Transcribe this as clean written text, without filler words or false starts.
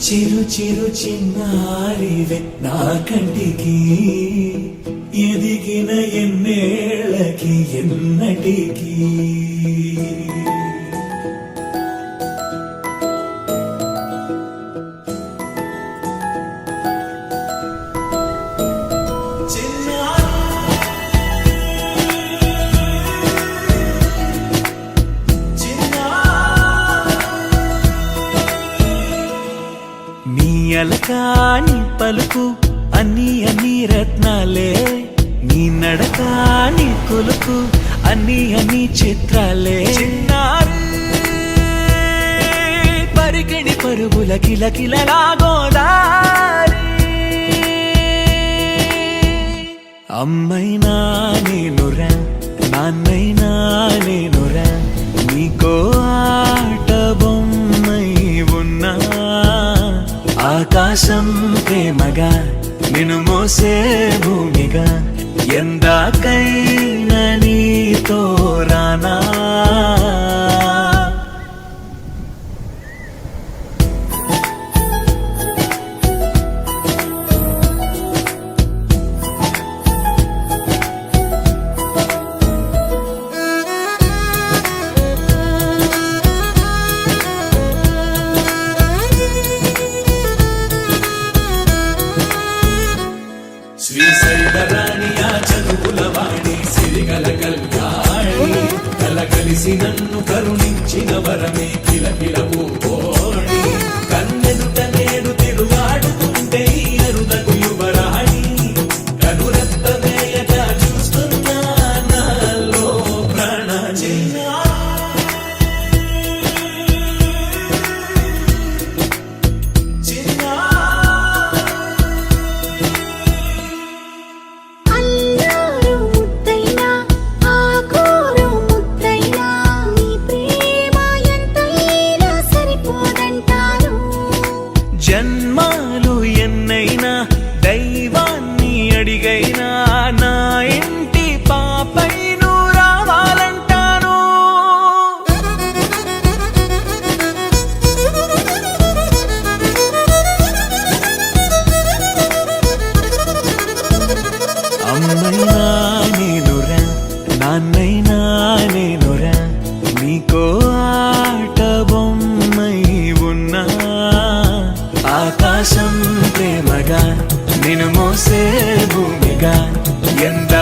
చిరు చిరు చిన్నారివే నా కంటికి ఎదిగిన ఎన్నేళ్ళకి ఎన్నటికి అలకాని పలుకు అన్ని అన్ని రత్నాలే నీ నడకాని కొలుకు అన్ని అన్ని చిత్రాలే చిన్నారు పరికిణి పరుగుల కిలకిలలాగోదారి అమ్మైనా నేనురా నాన్నైనా నేనురా నీకో ఆట బొమ్మై ఉన్నా ఆకాశం ప్రేమగా నిన్ను మోసే భూమిగా ఎందాకైనా నీతో రానా శ్రీశైలరాణి ఆ చదువుల వాణి సిరిగల కళ్యాణి కలగలిసి నన్ను కరుణించిన వరమే కిలకిల పూకోణి కన్నెదుట నేడు తిరుగాడుతుంటే అరుదకు యువరాణి కనురెత్త వేయగా చూస్తున్నా నాలో ప్రాణ జన్మాలు ఎన్నైనా దైవాన్ని అడిగైనా నా ఇంటి పాపై నువ్వు రావాలంటాను అమ్మైనా నేనురా నాన్నైనా నేనురా నీకో ఆట బొమ్మై ఉన్నా ఆకాశం ప్రేమగా నిన్ను మోసే భూమిగా ఎంత